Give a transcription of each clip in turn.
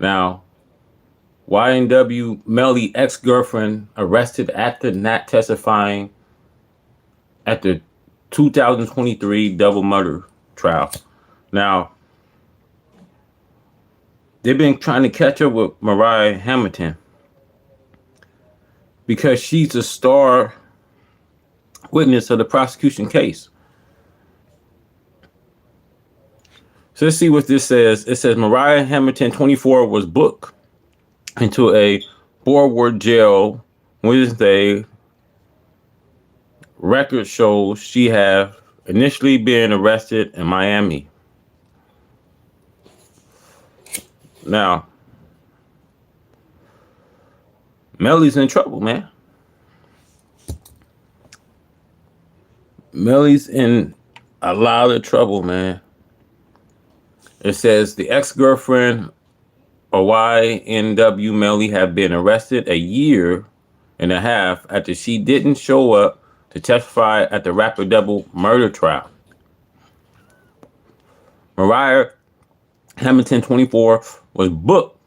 Now, YNW Melly ex-girlfriend arrested after not testifying at the 2023 double murder trial. Now, they've been trying to catch up with Mariah Hamilton because she's a star witness of the prosecution case. So let's see what this says. It says Mariah Hamilton, 24, was booked into a Broward jail Wednesday. Record shows she have initially been arrested in Miami. Now, Melly's in trouble, man. Melly's in a lot of trouble, man. It says the ex-girlfriend of YNW Melly have been arrested a year and a half after she didn't show up to testify at the rapper double murder trial. Mariah Hamilton, 24, was booked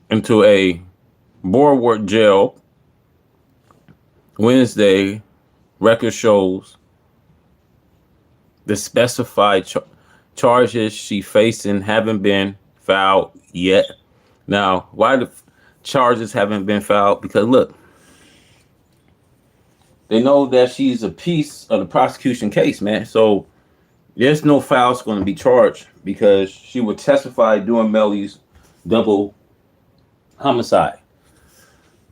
into a Broward jail Wednesday. Record shows the specified charges she facing haven't been filed yet. Now, why the charges haven't been filed? Because look, they know that she's a piece of the prosecution case, man. So there's no files going to be charged because she would testify during Melly's double homicide.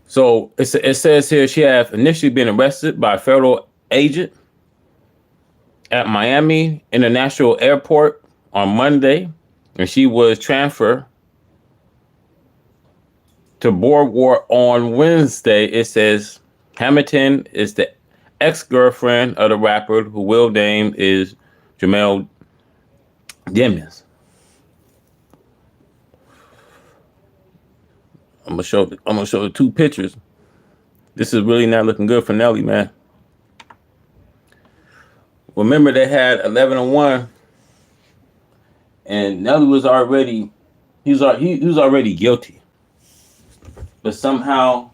So it says here she have initially been arrested by a federal agent at Miami International Airport on Monday, and she was transferred to Broward on Wednesday. It says Hamilton is the ex-girlfriend of the rapper who will name is Jamel Demons. I'm gonna show the two pictures. This is really not looking good for Nelly, man. Remember they had 11-1, and Nelly was already he was already guilty, but somehow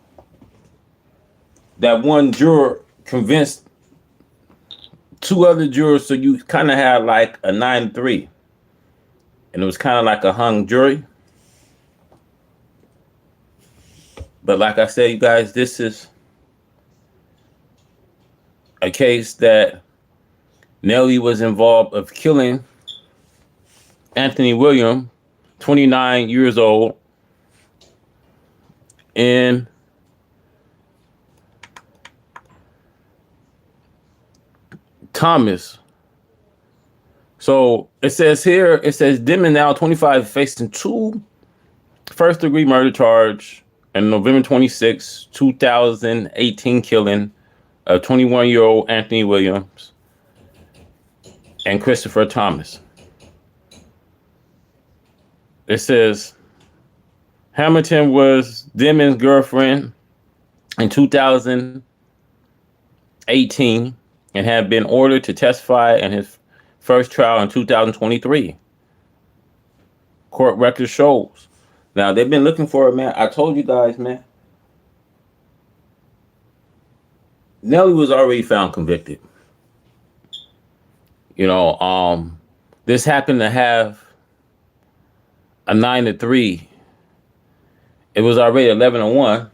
that one juror convinced two other jurors, so you kind of had like a 9-3, and it was kind of like a hung jury. But like I said, you guys, this is a case that Nelly was involved of killing Anthony Williams, 29 years old, in Thomas. So it says here, Demon, now 25, facing 2 first-degree murder charge and November 26, 2018 killing of 21-year-old Anthony Williams and Christopher Thomas. It says Hamilton was Demon's girlfriend in 2018 and had been ordered to testify in his first trial in 2023. Court record shows. Now, they've been looking for it, man. I told you guys, man. Nelly was already found convicted. You know, this happened to have a 9-3. It was already 11-1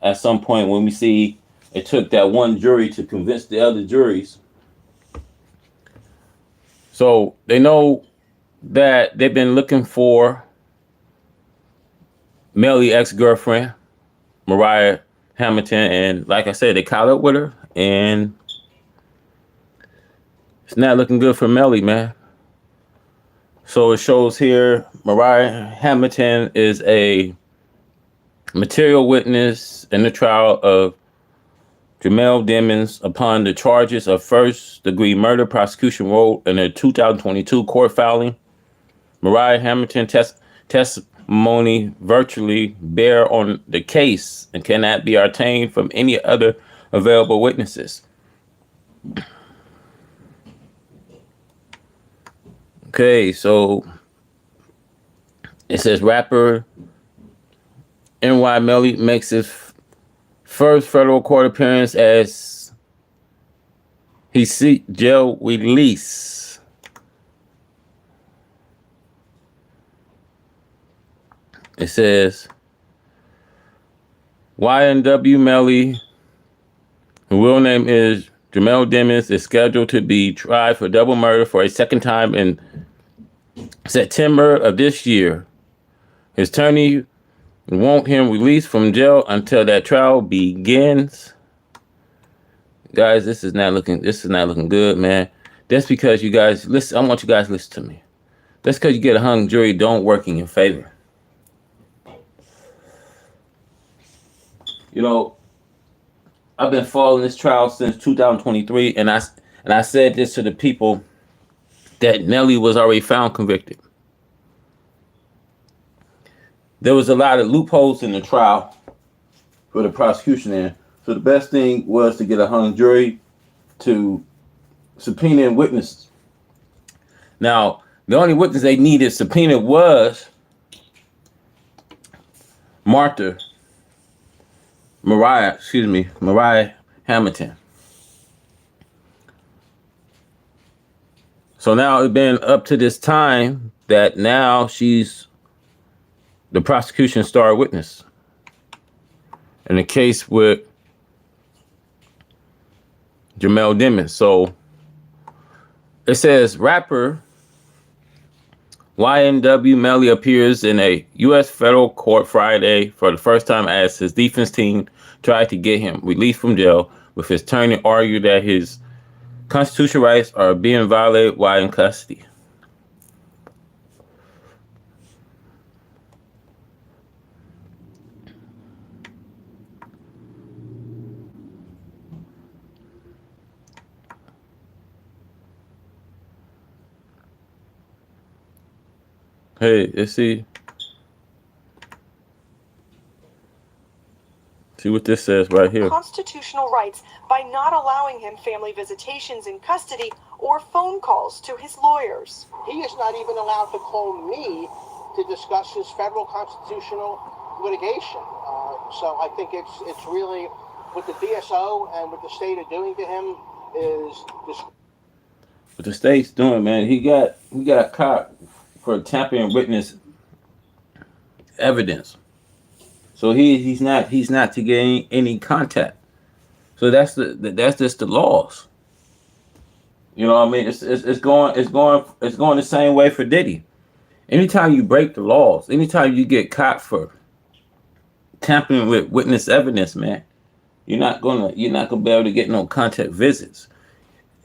at some point when we see it took that one jury to convince the other juries. So they know that they've been looking for Melly ex-girlfriend, Mariah Hamilton, and like I said, they caught up with her, and it's not looking good for Melly, man. So it shows here Mariah Hamilton is a material witness in the trial of Jamel Demons upon the charges of first-degree murder. Prosecution wrote in a 2022 court filing. Mariah Hamilton testimony virtually bear on the case and cannot be obtained from any other available witnesses. Okay, so It says rapper YNW Melly makes his first federal court appearance as he seeks jail release. It says YNW Melly, whose real name is Jamel Demons, is scheduled to be tried for double murder for a second time in September of this year. His attorney want him released from jail until that trial begins. Guys, this is not looking good, man. That's because you guys listen. I want you guys to listen to me. That's because you get a hung jury don't work in your favor. You know, I've been following this trial since 2023, and I said this to the people that Nelly was already found convicted. There was a lot of loopholes in the trial for the prosecution there. So the best thing was to get a hung jury to subpoena in witnesses. Now, the only witness they needed subpoena was Mariah Hamilton. So now it's been up to this time that now she's the prosecution's star witness in the case with Jamel Demons. So it says rapper YNW Melly appears in a U.S. federal court Friday for the first time as his defense team tried to get him released from jail, with his attorney argued that his constitutional rights are being violated while in custody. Hey, let's see what this says right here. Constitutional rights by not allowing him family visitations in custody or phone calls to his lawyers. He is not even allowed to call me to discuss his federal constitutional litigation. So I think it's really what the DSO and what the state are doing to him is this. What the state's doing, man, he got caught for tampering witness evidence. So he's not to get any contact. So that's just the laws. You know what I mean? It's going the same way for Diddy. Anytime you break the laws, anytime you get caught for tampering with witness evidence, man, you're not gonna be able to get no contact visits.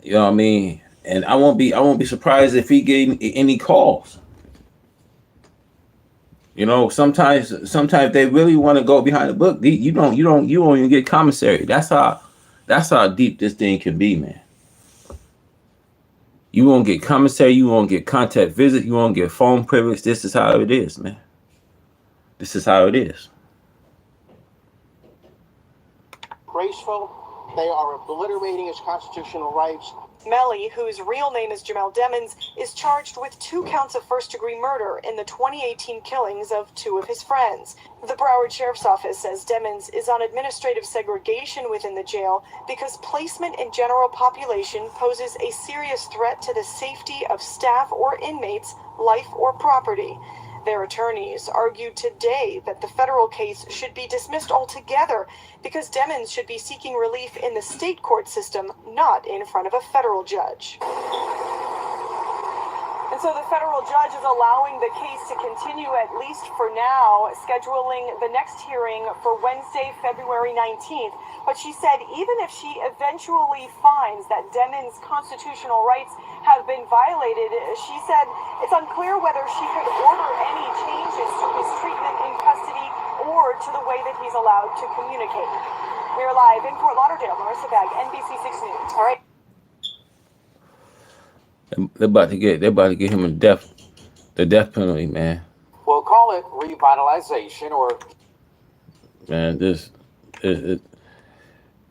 You know what I mean? And I won't be surprised if he get any calls. You know, sometimes they really want to go behind the book. You won't even get commissary. That's how deep this thing can be, man. You won't get commissary. You won't get contact visit. You won't get phone privilege. This is how it is, man. This is how it is. Graceful. They are obliterating his constitutional rights. Melly, whose real name is Jamel Demons, is charged with 2 counts of first-degree murder in the 2018 killings of 2 of his friends. The Broward Sheriff's Office says Demons is on administrative segregation within the jail because placement in general population poses a serious threat to the safety of staff or inmates' life or property. Their attorneys argued today that the federal case should be dismissed altogether because Demons should be seeking relief in the state court system, not in front of a federal judge. And so the federal judge is allowing the case to continue, at least for now, scheduling the next hearing for Wednesday, February 19th. But she said even if she eventually finds that Demons' constitutional rights have been violated, she said it's unclear whether she could order any changes to his treatment in custody or to the way that he's allowed to communicate. We're live in Fort Lauderdale. Marissa Bag, NBC 6 News. All right. They're about to get him the death penalty, man. We'll call it revitalization, or man, it's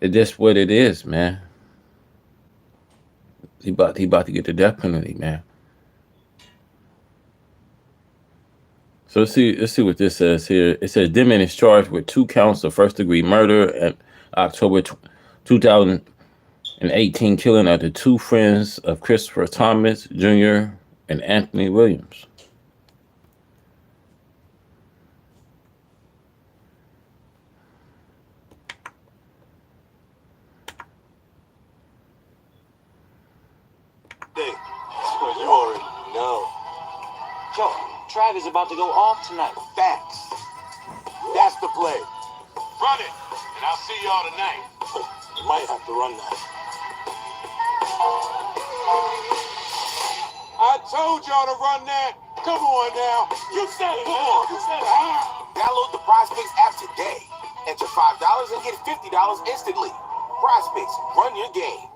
just what it is, man. He about to get the death penalty, man. So let's see what this says here. It says Demon is charged with 2 counts of first-degree murder and October 2018 killing of the 2 friends of Christopher Thomas Jr. and Anthony Williams. So you already know. Joe, Trav is about to go off tonight. Facts. That's the play. Run it, and I'll see y'all tonight. You might have to run that. I told y'all to run that. Come on now. You said it. You said it. Download the PrizePicks app today. Enter $5 and get $50 instantly. PrizePicks, run your game.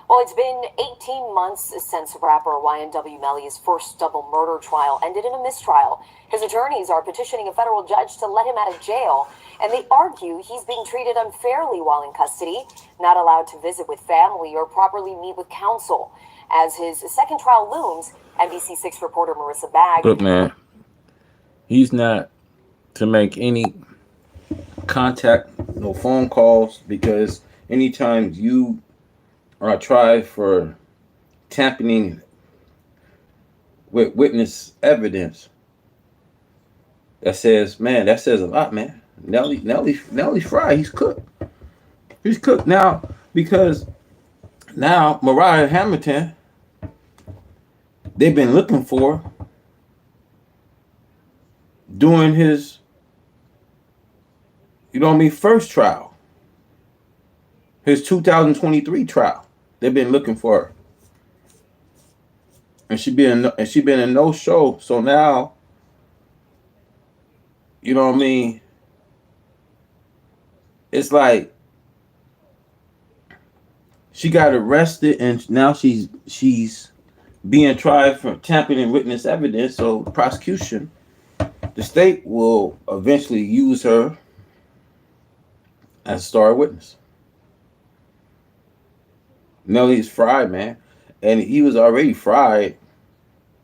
Well, it's been 18 months since rapper YNW Melly's first double murder trial ended in a mistrial. His attorneys are petitioning a federal judge to let him out of jail, and they argue he's being treated unfairly while in custody, not allowed to visit with family or properly meet with counsel. As his second trial looms, NBC6 reporter Marissa Bagg. Look, man, he's not to make any contact, no phone calls, because anytime you are tried for tampering with witness evidence, that says a lot, man. Nelly Fry, he's cooked. He's cooked now, because now Mariah Hamilton, they've been looking for during his, first trial, his 2023 trial. They've been looking for her, and she been a no show. So now, it's like she got arrested, and now she's being tried for tampering witness evidence. So the prosecution, the state will eventually use her as a star witness. Nelly's fried, man, and he was already fried.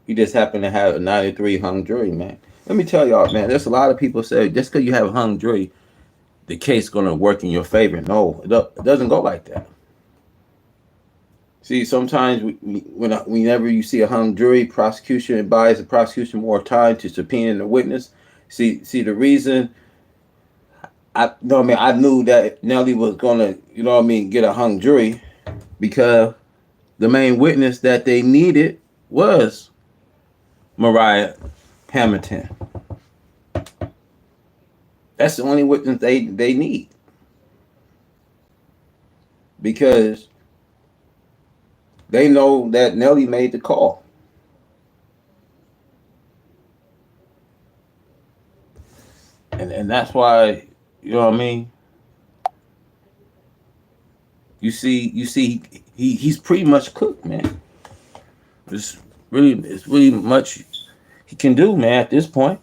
He just happened to have a 93 hung jury, man. Let me tell y'all, man, there's a lot of people say just because you have a hung jury, the case gonna work in your favor. No, it doesn't go like that. See, sometimes whenever you see a hung jury, prosecution buys the prosecution more time to subpoena the witness. See the reason. I knew that Nelly was gonna, get a hung jury, because the main witness that they needed was Mariah Hamilton. That's the only witness they need, because they know that Nelly made the call. And that's why, You see, he's pretty much cooked, man. It's really much he can do, man. At this point,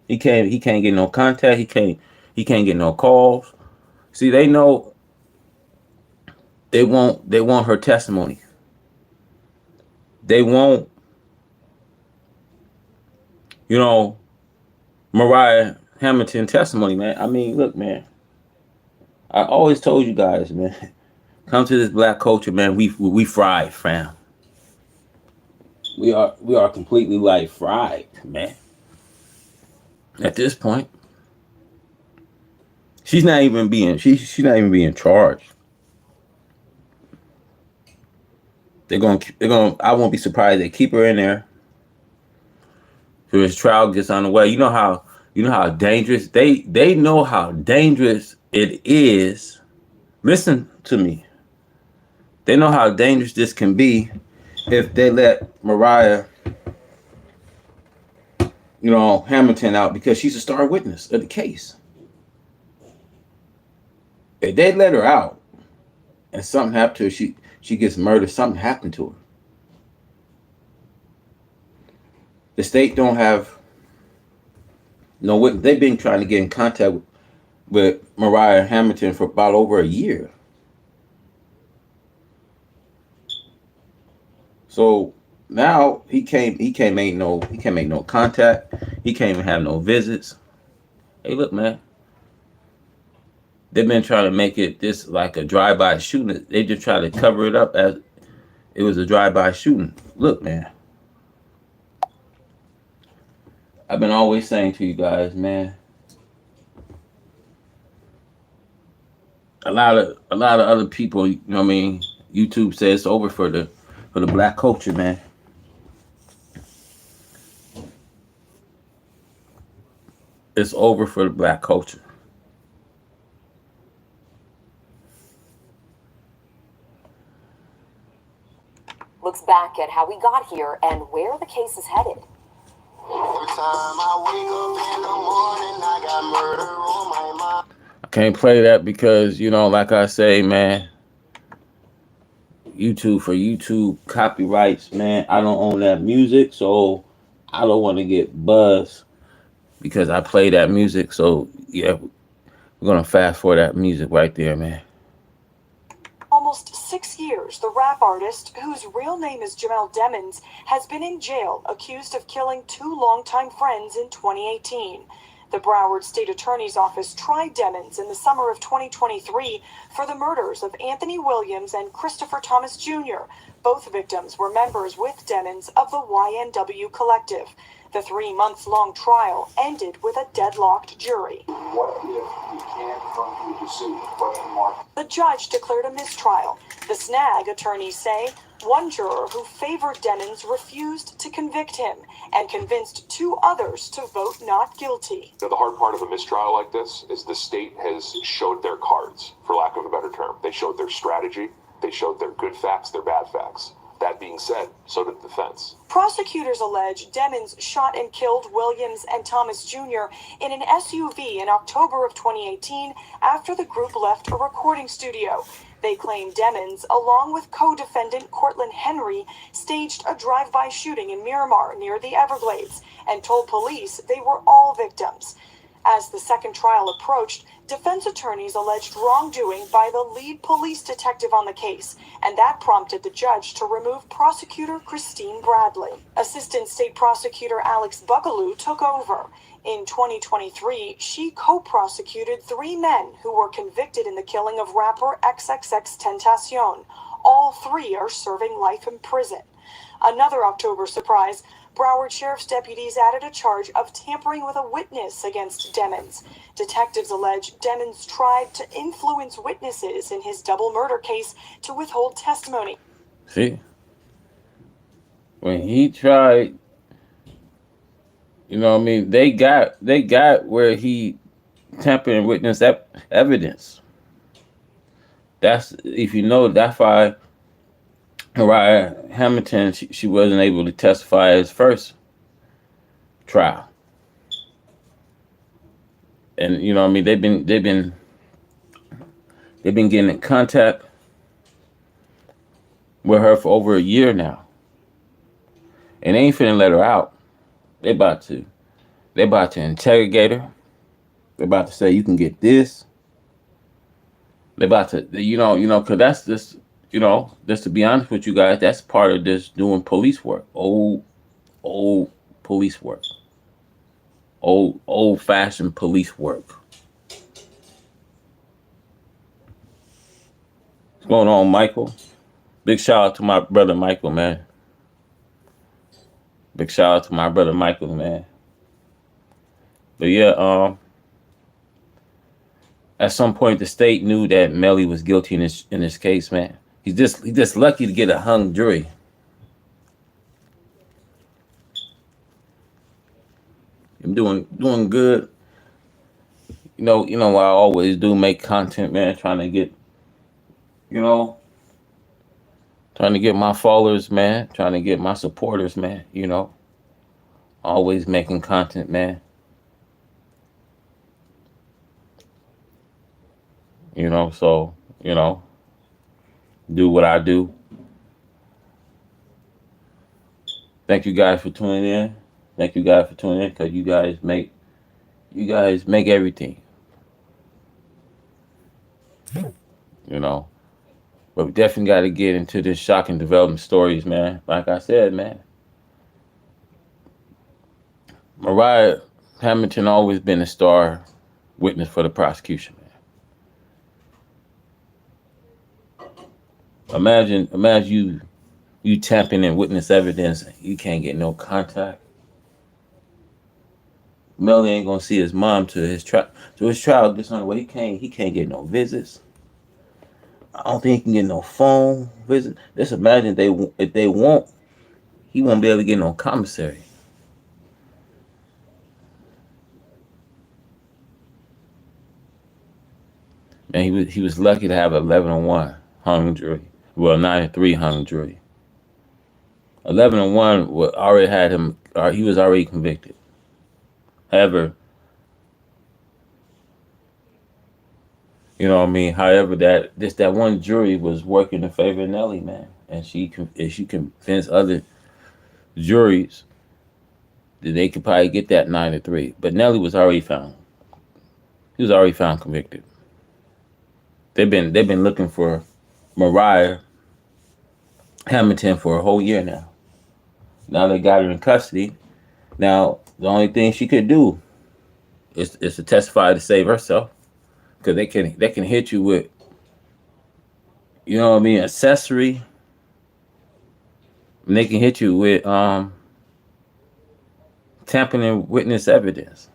he can't get no contact. He can't get no calls. See, they know they want her testimony. They want, Mariah Hamilton testimony, man. I mean, look, man. I always told you guys, man, come to this black culture, man. We fried, fam. We are completely like fried, man. At this point, she's not even being charged. They're gonna. I won't be surprised they keep her in there till his trial gets on the way. You know how dangerous they know how dangerous it is. Listen to me. They know how dangerous this can be if they let Mariah, Hamilton out, because she's a star witness of the case. If they let her out and something happened to her, she gets murdered, something happened to her. The state don't have no witness. They've been trying to get in contact with Mariah Hamilton for about over a year. So Now he can't make no contact. He can't even have no visits. Hey, look, man. They've been trying to make it this like a drive-by shooting. They just try to cover it up as it was a drive-by shooting. Look, man. I've been always saying to you guys, man. A lot of other people, you know what I mean. YouTube says it's over for the black culture, man. It's over for the black culture. Looks back at how we got here and where the case is headed. Every time I wake up in the morning, I got murder on my mind. I can't play that because, like I say, man, YouTube copyrights, man. I don't own that music, so I don't want to get buzzed because I play that music. So yeah, we're gonna fast forward that music right there, man. Almost 6 years, the rap artist, whose real name is Jamel Demons, has been in jail accused of killing 2 longtime friends in 2018. The Broward State Attorney's Office tried Demons in the summer of 2023 for the murders of Anthony Williams and Christopher Thomas Jr. Both victims were members with Demons of the YNW Collective. The 3-month-long trial ended with a deadlocked jury. What if you can't come to a decision? The judge declared a mistrial. The snag, attorneys say, one juror who favored Demons refused to convict him and convinced 2 others to vote not guilty. The hard part of a mistrial like this is the state has showed their cards, for lack of a better term. They showed their strategy. They showed their good facts, their bad facts. That being said, so did the defense. Prosecutors allege Demons shot and killed Williams and Thomas Jr. in an SUV in October of 2018 after the group left a recording studio. They claim Demons, along with co-defendant Cortland Henry, staged a drive-by shooting in Miramar near the Everglades and told police they were all victims. As the second trial approached, defense attorneys alleged wrongdoing by the lead police detective on the case, and that prompted the judge to remove prosecutor Christine Bradley. Assistant State Prosecutor Alex Bugaloo took over. In 2023, she co-prosecuted 3 men who were convicted in the killing of rapper XXXTentacion. All 3 are serving life in prison. Another October surprise, Broward Sheriff's deputies added a charge of tampering with a witness against Demons. Detectives allege Demons tried to influence witnesses in his double murder case to withhold testimony. See, when he tried, they got where he tampered in witness evidence. That's that's why Mariah Hamilton, she wasn't able to testify at his first trial. And they've been getting in contact with her for over a year now. And they ain't finna let her out. They about to interrogate her. They're about to say you can get this. They're about to cause that's just just to be honest with you guys, that's part of this doing police work. Old police work. Old-fashioned police work. What's going on, Michael? Big shout out to my brother Michael, man. Big shout out to my brother Michael, man. But yeah, at some point the state knew that Melly was guilty in this case, man. He's just lucky to get a hung jury. I'm doing good. I always do make content, man, trying to get my followers, man, trying to get my supporters, man, always making content, man. So, do what I do. Thank you guys for tuning in. Thank you guys for tuning in because you guys make everything. But we definitely got to get into this shocking development stories, man. Like I said, man, Mariah Hamilton always been a star witness for the prosecution, man. Imagine you tapping in witness evidence, you can't get no contact. Melly ain't gonna see his mom to his trial this on the way. He can't get no visits. I don't think he can get no phone visit. Just imagine if they won't, he won't be able to get no commissary. And he was lucky to have 11-1 hung jury. Well, 9-3 hung jury. 11-1 already had him. He was already convicted. However, you know what I mean. However, that one jury was working in favor of Nelly, man, and she convinced other juries that they could probably get that 9-3. But Nelly was already found. He was already found convicted. They've been looking for Mariah Hamilton for a whole year now. Now they got her in custody. Now the only thing she could do is to testify to save herself, because they can hit you with, you know what I mean, accessory. And they can hit you with tampering witness evidence.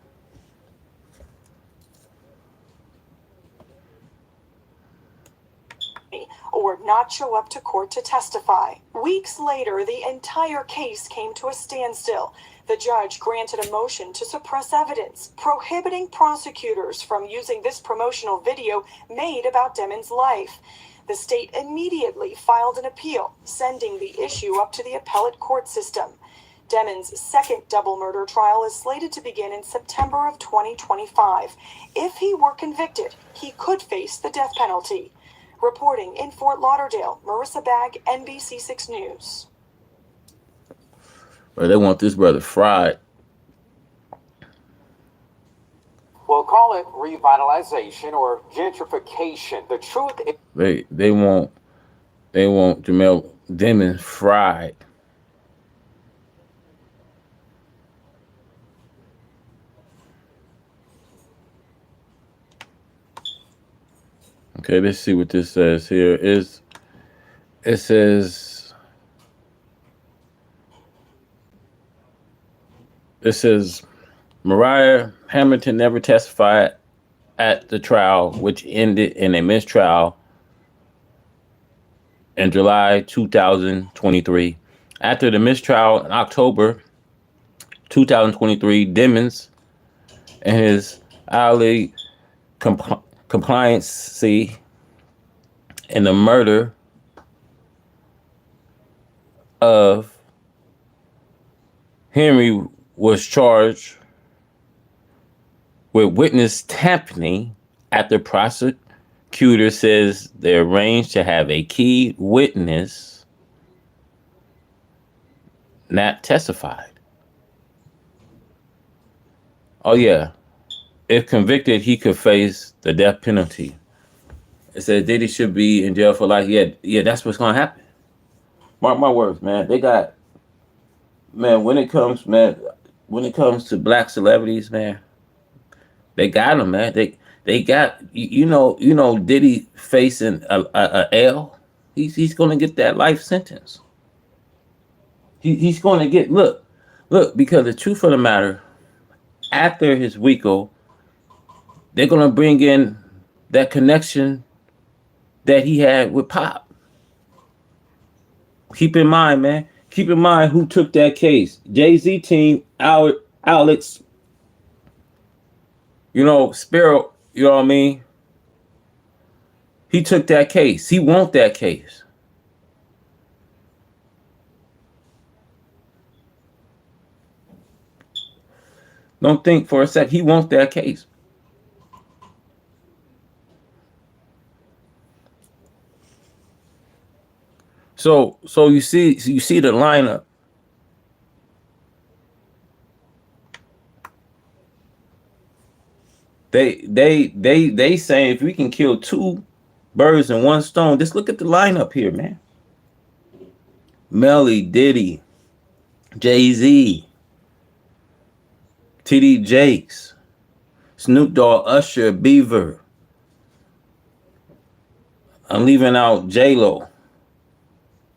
Or not show up to court to testify. Weeks later, the entire case came to a standstill. The judge granted a motion to suppress evidence, prohibiting prosecutors from using this promotional video made about Demon's life. The state immediately filed an appeal, sending the issue up to the appellate court system. Demon's second double murder trial is slated to begin in September of 2025. If he were convicted, he could face the death penalty. Reporting in Fort Lauderdale, Marissa Bagg, NBC6 News. Well, they want this brother fried. We'll call it revitalization or gentrification. The truth is, They want Jamel Demon fried. Okay, let's see what this says here. It says Mariah Hamilton never testified at the trial, which ended in a mistrial in July 2023. After the mistrial in October 2023, Demons and his ally compliance in the murder of Henry was charged with witness tampering after prosecutor says they arranged to have a key witness not testified. Oh yeah. If convicted, he could face the death penalty. It said Diddy should be in jail for life. Yeah, that's what's gonna happen. Mark my words, man. They got, man, when it comes to black celebrities, man, they got them, man. They got, you know Diddy facing a L. He's gonna get that life sentence. He's gonna get look, because the truth of the matter, after his WICO, they're going to bring in that connection that he had with Pop. Keep in mind, man. Keep in mind who took that case. Jay-Z team, Alex, Sparrow, you know what I mean? He took that case. He want that case. Don't think for a sec. He wants that case. So you see the lineup. They saying if we can kill two birds in one stone. Just look at the lineup here, man. Melly, Diddy, Jay-Z, T.D. Jakes, Snoop Dogg, Usher, Beaver. I'm leaving out J-Lo,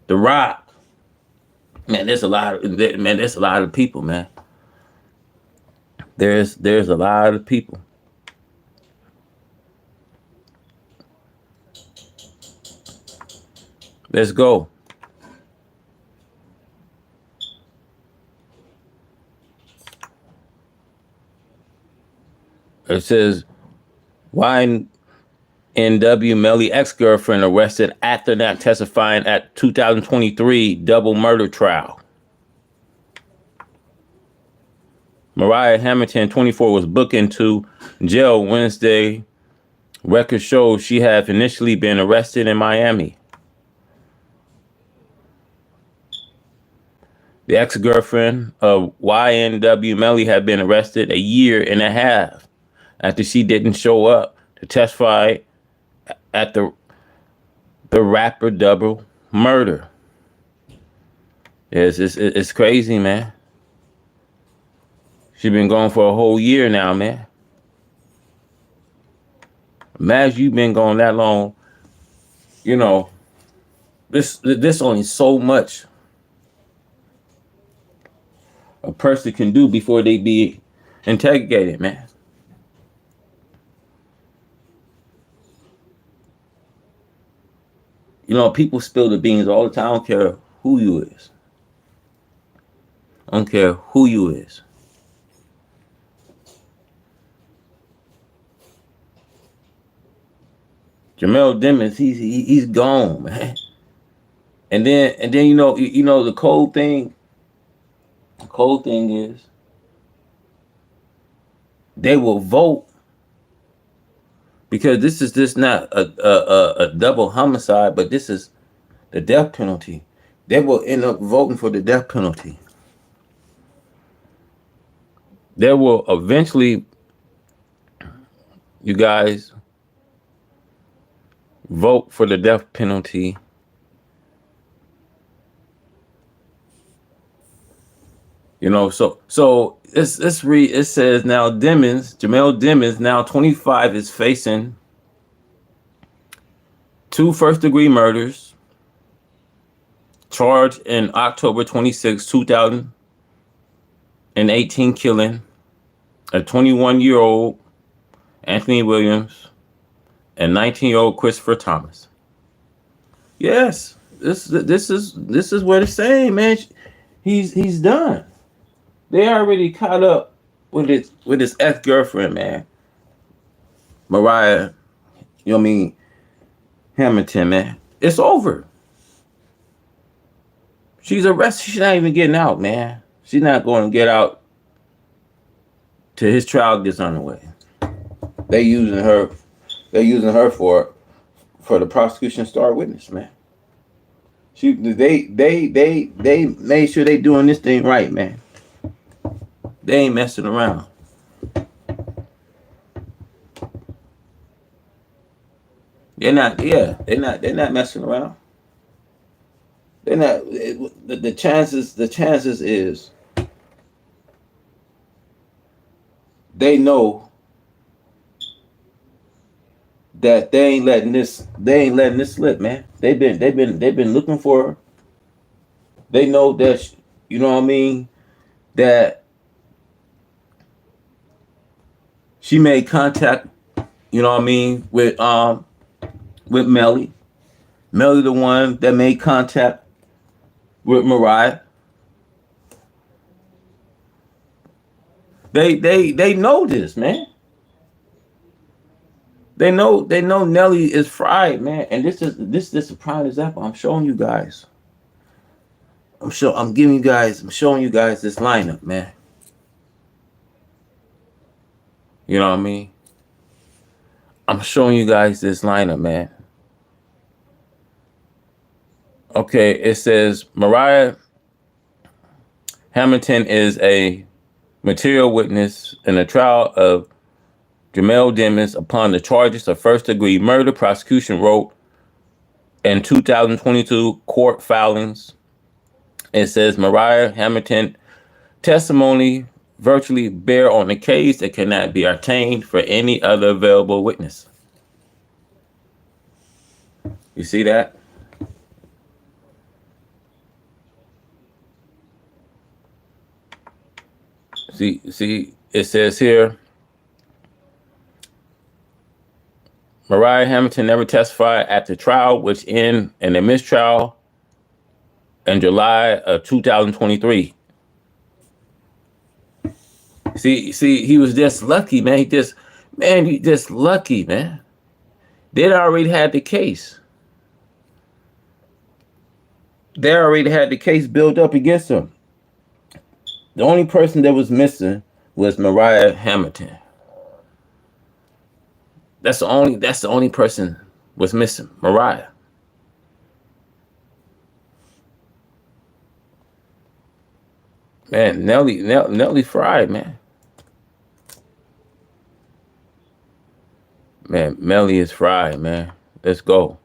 The Rock. Man, there's a lot of people, man. There's a lot of people. Let's go. It says YNW Melly ex-girlfriend arrested after not testifying at 2023 double murder trial. Mariah Hamilton, 24, was booked into jail Wednesday. Records show she had initially been arrested in Miami. The ex-girlfriend of YNW Melly had been arrested a year and a half after she didn't show up to testify at the rapper double murder. It's crazy, man. She's been gone for a whole year now, man. Imagine you've been gone that long. You know, this only so much a person can do before they be interrogated, man. You know, people spill the beans all the time. I don't care who you is. I don't care who you is. Jamel Demons, he's gone, man. And then you know the cold thing. The cold thing is they will vote because this is just not a double homicide, but this is the death penalty. They will end up voting for the death penalty. They will eventually, you guys, vote for the death penalty. You know, so let's read. It says now Jamel Demons, now 25, is facing 2 first-degree murders, charged in October 26, 2018 killing a 21-year-old Anthony Williams and 19-year-old Christopher Thomas. Yes, this is what it's saying, man. He's done. They already caught up with his ex-girlfriend, man. Mariah, you know what I mean, Hamilton, man. It's over. She's arrested. She's not even getting out, man. She's not going to get out till his trial gets underway. They using her for the prosecution star witness, man. They made sure they doing this thing right, man. They ain't messing around. They're not messing around. They're not. The chances is they know that they ain't letting this slip, man. They've been looking for her. They know that, you know what I mean, that she made contact, you know what I mean, with Melly. Melly the one that made contact with Mariah. They know this, man. They know Nelly is fried, man. And this is a prime example. I'm showing you guys. I'm showing you guys this lineup, man. You know what I mean? I'm showing you guys this lineup, man. Okay, it says Mariah Hamilton is a material witness in a trial of Jamel Demons upon the charges of first-degree murder, prosecution wrote in 2022 court filings. It says Mariah Hamilton testimony virtually bear on the case that cannot be obtained for any other available witness. You see that? See, it says here, Mariah Hamilton never testified at the trial, which ended in a mistrial in July of 2023. See, he was just lucky, man. He just lucky, man. They'd already had the case. They already had the case built up against him. The only person that was missing was Mariah Hamilton. That's the only person was missing, Mariah. Man, Nelly fried, man. Man, Melly is fried, man. Let's go.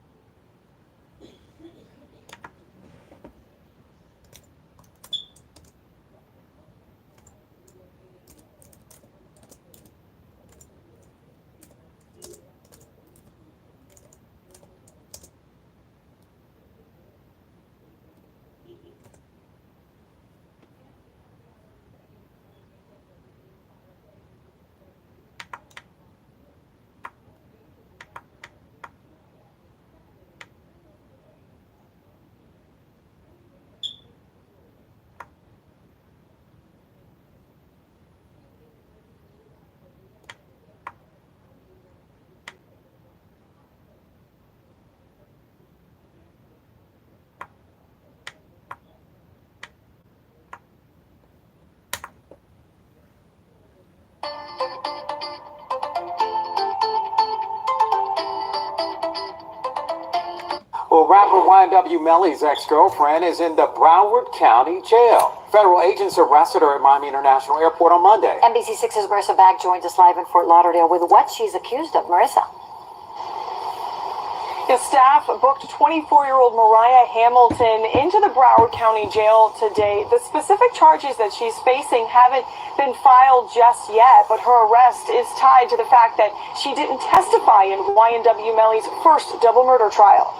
Well, rapper YNW Melly's ex-girlfriend is in the Broward County Jail. Federal agents arrested her at Miami International Airport on Monday. NBC6's Marissa Bag joins us live in Fort Lauderdale with what she's accused of. Marissa. The staff booked 24-year-old Mariah Hamilton into the Broward County Jail today. The specific charges that she's facing haven't been filed just yet, but her arrest is tied to the fact that she didn't testify in YNW Melly's first double murder trial.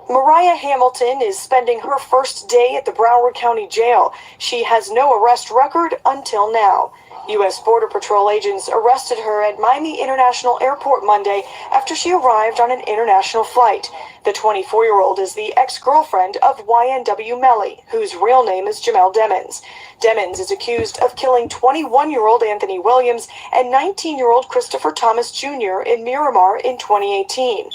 Mariah Hamilton is spending her first day at the Broward County Jail. She has no arrest record until now. U.S. Border Patrol agents arrested her at Miami International Airport Monday after she arrived on an international flight. The 24-year-old is the ex-girlfriend of YNW Melly, whose real name is Jamel Demons. Demons is accused of killing 21-year-old Anthony Williams and 19-year-old Christopher Thomas Jr. in Miramar in 2018.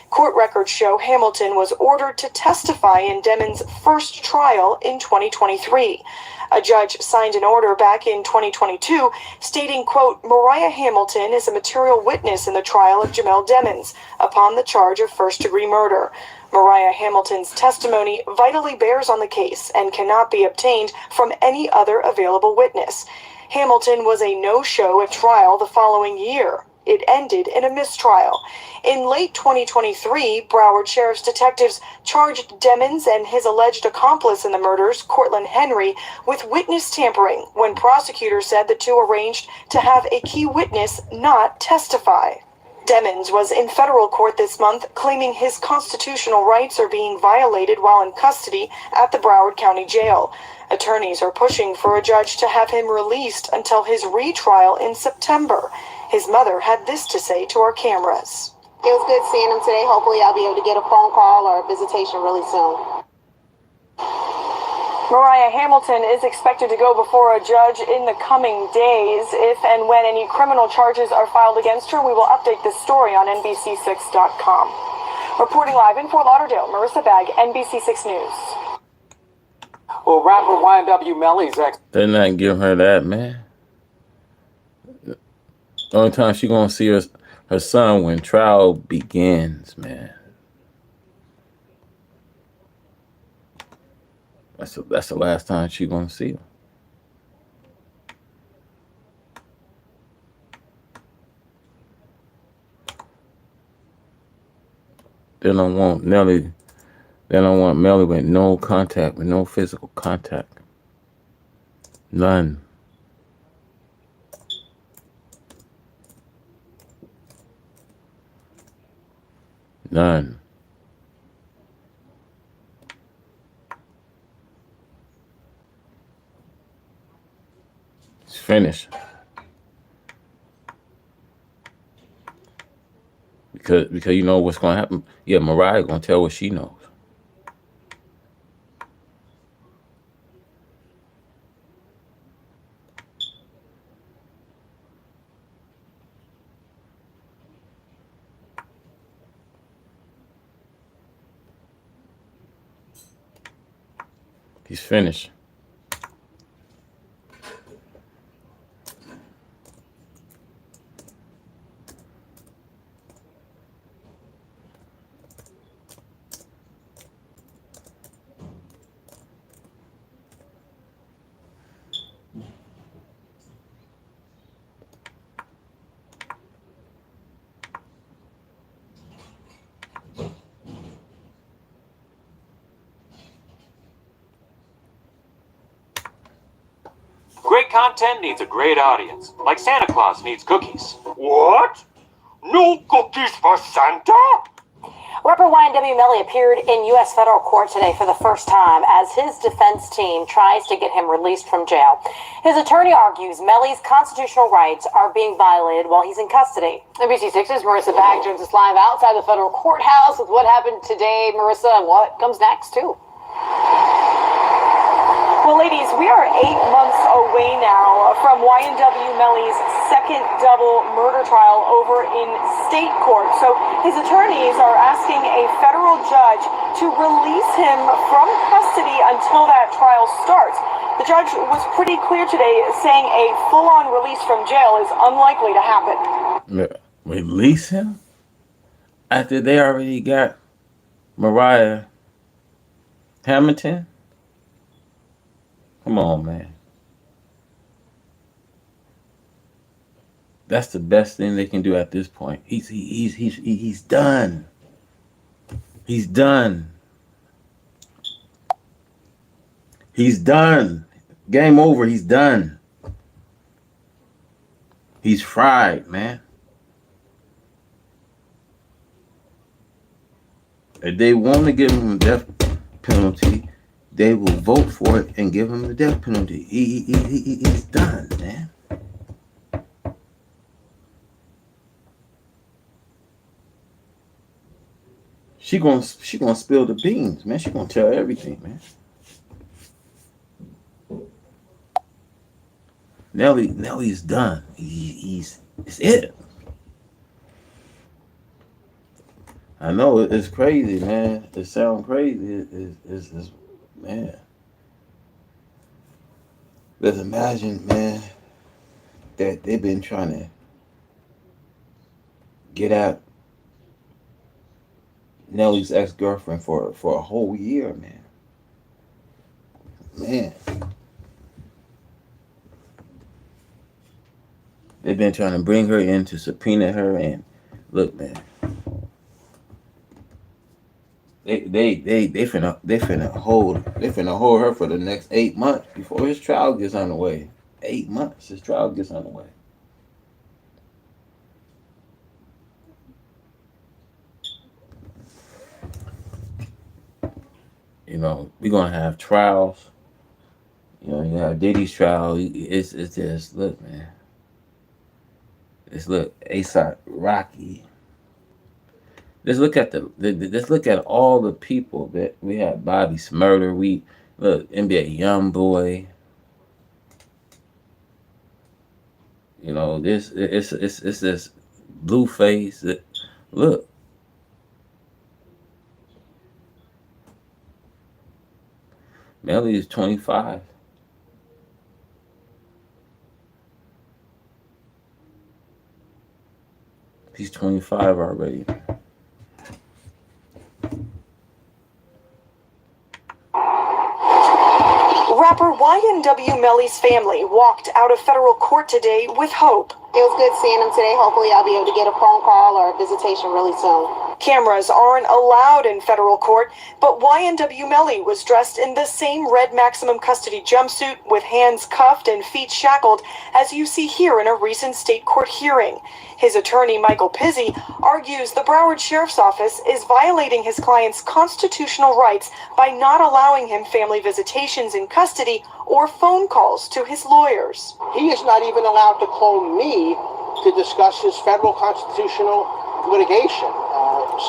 Court records show Hamilton was ordered to testify in Demons' first trial in 2023. A judge signed an order back in 2022 stating, quote, Mariah Hamilton is a material witness in the trial of Jamel Demons upon the charge of first-degree murder. Mariah Hamilton's testimony vitally bears on the case and cannot be obtained from any other available witness. Hamilton was a no-show at trial the following year. It ended in a mistrial. In late 2023, Broward Sheriff's detectives charged Demons and his alleged accomplice in the murders, Cortland Henry, with witness tampering when prosecutors said the two arranged to have a key witness not testify. Demons was in federal court this month claiming his constitutional rights are being violated while in custody at the Broward County Jail. Attorneys are pushing for a judge to have him released until his retrial in September. His mother had this to say to our cameras. It was good seeing him today. Hopefully I'll be able to get a phone call or a visitation really soon. Mariah Hamilton is expected to go before a judge in the coming days. If and when any criminal charges are filed against her, we will update this story on NBC6.com. Reporting live in Fort Lauderdale, Marissa Bag, NBC6 News. Well, rapper YNW Melly's ex... They're not giving her that, man. The only time she gonna see her son when trial begins, man. That's the last time she gonna see him. They don't want Melly. They don't want Melly with no contact, with no physical contact. None. None. It's finished. Because you know what's gonna happen. Yeah, Mariah gonna tell what she knows. He's finished. Great content needs a great audience, like Santa Claus needs cookies. What? No cookies for Santa? Rapper YNW Melly appeared in U.S. federal court today for the first time as his defense team tries to get him released from jail. His attorney argues Melly's constitutional rights are being violated while he's in custody. NBC6's Marissa Bag joins us live outside the federal courthouse with what happened today, Marissa, and what comes next, too. Well, ladies, we are 8 months away now from YNW Melly's second double murder trial over in state court. So his attorneys are asking a federal judge to release him from custody until that trial starts. The judge was pretty clear today, saying a full-on release from jail is unlikely to happen. Release him? After they already got Mariah Hamilton? Come on, man. That's the best thing they can do at this point. He's done. He's done. He's done. Game over. He's done. He's fried, man. If they want to give him a death penalty, they will vote for it and give him the death penalty. He's done, man. She gonna spill the beans, man. She gonna tell everything, man. Nelly's done. It's it. I know it's crazy, man. It sounds crazy. It's man. Let's imagine, man, that they've been trying to get at Nelly's ex-girlfriend for a whole year, man. Man. They've been trying to bring her in to subpoena her, and look, man. They finna hold her for the next 8 months before his trial gets underway. 8 months, his trial gets underway. You know, we're gonna have trials. You know, you have Diddy's trial. It's just look, man. Let's look, ASAP Rocky. Let's look at let's look at all the people that we have. Bobby Smurder. We look NBA YoungBoy. You know this. It's this Blueface. Look. Melly is 25. He's 25 already. Rapper YNW Melly's family walked out of federal court today with hope. It was good seeing him today. Hopefully I'll be able to get a phone call or a visitation really soon. Cameras aren't allowed in federal court, but YNW Melly was dressed in the same red maximum custody jumpsuit with hands cuffed and feet shackled as you see here in a recent state court hearing. His attorney, Michael Pizzi, argues the Broward Sheriff's Office is violating his client's constitutional rights by not allowing him family visitations in custody or phone calls to his lawyers. He is not even allowed to call me to discuss his federal constitutional litigation.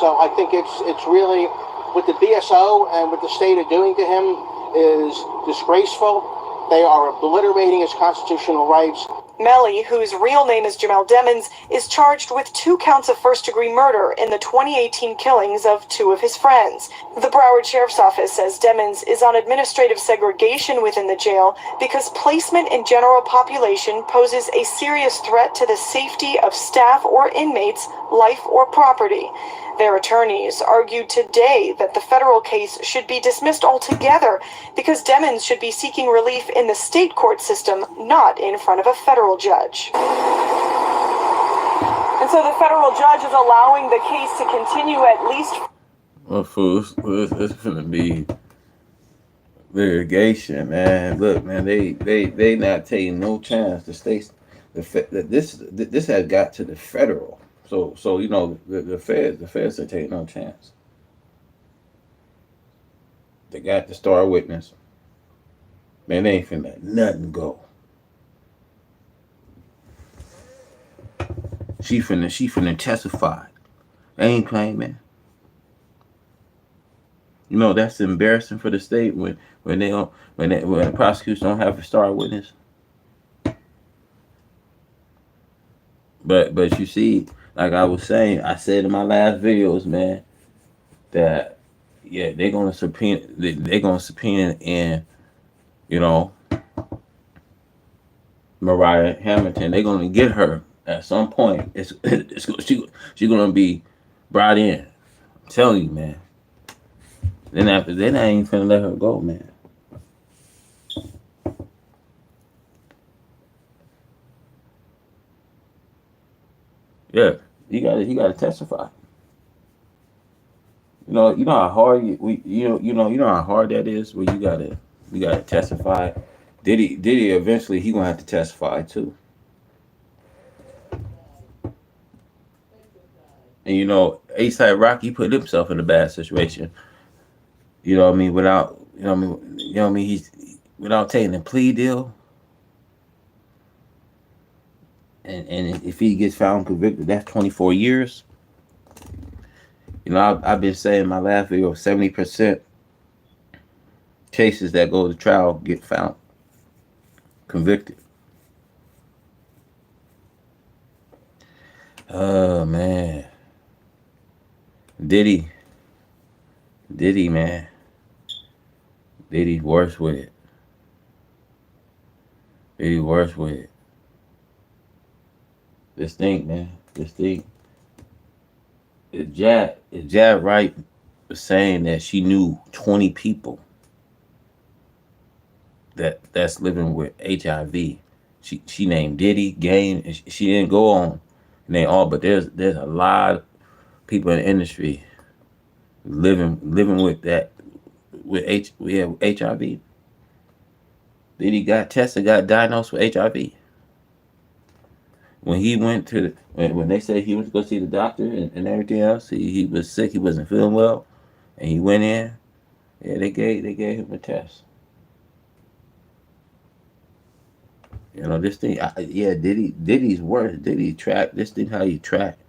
So I think it's really what the DSO and what the state are doing to him is disgraceful. They are obliterating his constitutional rights. Melly, whose real name is Jamel Demons, is charged with 2 counts of first-degree murder in the 2018 killings of 2 of his friends. The Broward Sheriff's Office says Demons is on administrative segregation within the jail because placement in general population poses a serious threat to the safety of staff or inmates' life or property. Their attorneys argued today that the federal case should be dismissed altogether because Demons should be seeking relief in the state court system, not in front of a federal judge. And so the federal judge is allowing the case to continue at least. Well, fools, it's gonna be litigation, man. Look, man, they not taking no chance. The states, this has got to the federal. So you know the feds are taking no chance. They got the star witness. Man, they ain't finna let nothing go. She finna testify. They ain't playing, man. You know that's embarrassing for the state when the prosecution don't have a star witness. But you see, like I was saying, I said in my last videos, man, that yeah, they're gonna subpoena in, you know, Mariah Hamilton. They're gonna get her at some point. She's gonna be brought in. I'm telling you, man. Then after that, I ain't finna let her go, man. Yeah, you gotta testify. You know how hard you know how hard that is. Where you gotta testify. Diddy eventually he gonna have to testify too. And you know, A$AP Rocky put himself in a bad situation. You know what I mean? He's without taking a plea deal. And if he gets found convicted, that's 24 years. You know, I've been saying in my last video, 70% cases that go to trial get found convicted. Oh man, Diddy, man, Diddy worse with it. Diddy worse with it. This thing, man, this thing. Is Jab right saying that she knew 20 people that's living with HIV? She named Diddy, Game, and she didn't go on name all, but there's a lot of people in the industry living with that with HIV. Diddy got tested, got diagnosed with HIV. When he went to when they said he went to go see the doctor and everything else, he was sick, he wasn't feeling well, and he went in. Yeah, they gave him a test. You know this thing. Diddy's worse. Diddy track this thing. How you track?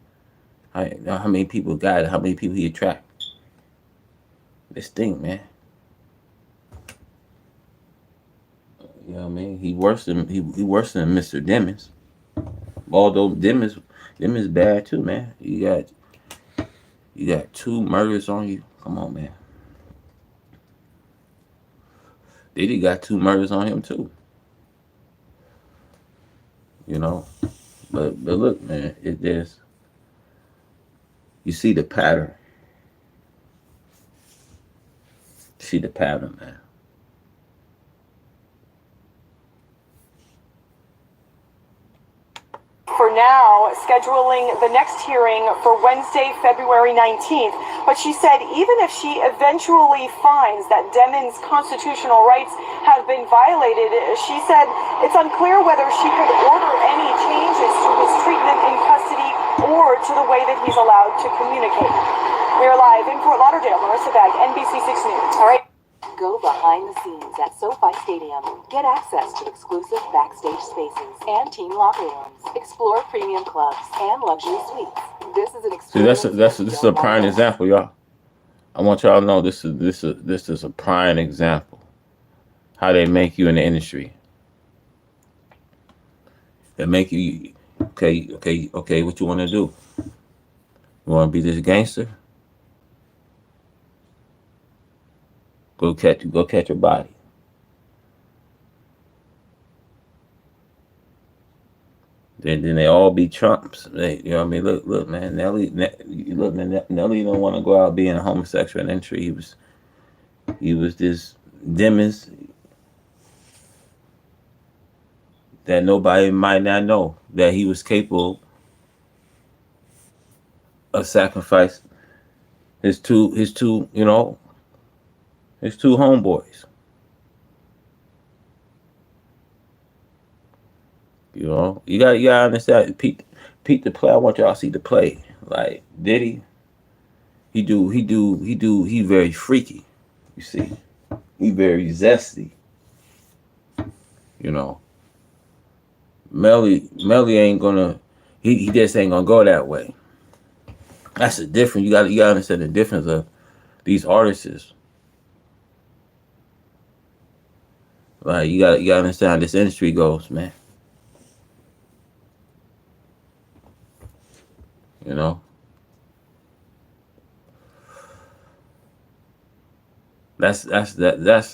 How many people got it? How many people he track? This thing, man. You know what I mean? He worse than Mr. Demons. Although Demons bad too, man. You got 2 murders on you. Come on, man. Diddy got 2 murders on him too. You know, but look, man, you see the pattern. See the pattern, man. For for now, scheduling the next hearing for Wednesday, February 19th. But she said even if she eventually finds that Demon's constitutional rights have been violated, she said it's unclear whether she could order any changes to his treatment in custody or to the way that he's allowed to communicate. We're live in Fort Lauderdale. Marissa Bag, NBC 6 News. All right. Go behind the scenes at SoFi Stadium. Get access to exclusive backstage spaces and team locker rooms. Explore premium clubs and luxury suites. This is an experience. See, this is a prime example, y'all. I want y'all to know this is a prime example how they make you in the industry. They make you okay. What you want to do? You want to be this gangster? Go catch your body. Then they all be Trumps. You know what I mean? Look, man. Nelly don't want to go out being a homosexual entry. He was this Demis that nobody might not know that he was capable of sacrifice his two homeboys. You know, you gotta understand. Pete the play. I want y'all to see the play. Like Diddy, he very freaky. You see, he very zesty. You know, Melly ain't gonna. He just ain't gonna go that way. That's the difference. You gotta understand the difference of these artists. Like you gotta understand how this industry goes, man. You know, that's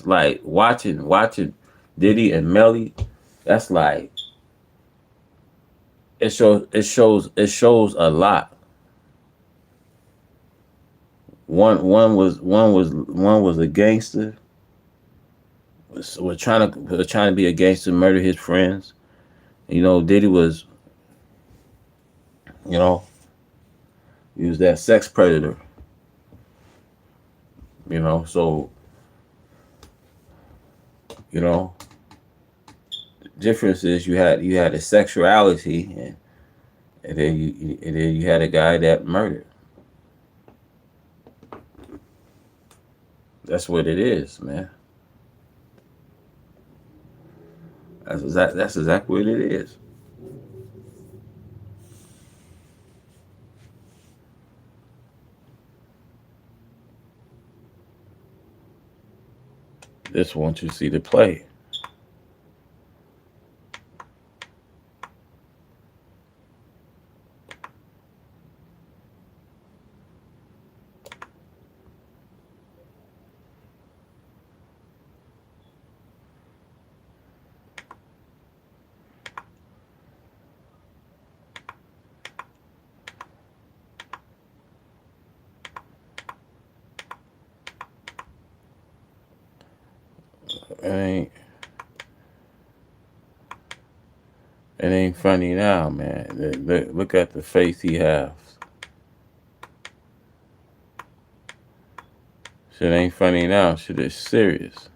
like watching Diddy and Melly. That's like it shows a lot. One was a gangster. Was trying to be a gangster, murder his friends. You know, Diddy was, you know, he was that sex predator. You know, so, you know, the difference is you had a sexuality and then you had a guy that murdered. That's what it is, man. That's exactly what it is. Just want you to see the play. It ain't funny now, man. Look at the face he has. Shit ain't funny now. Shit is serious.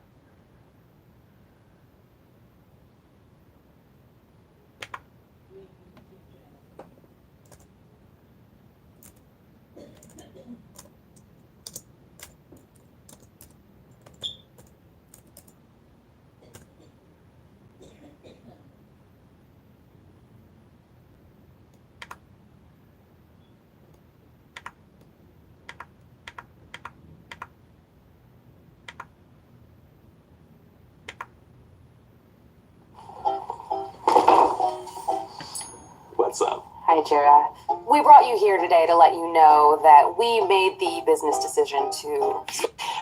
What's up? Hi, Jera. We brought you here today to let you know that we made the business decision to...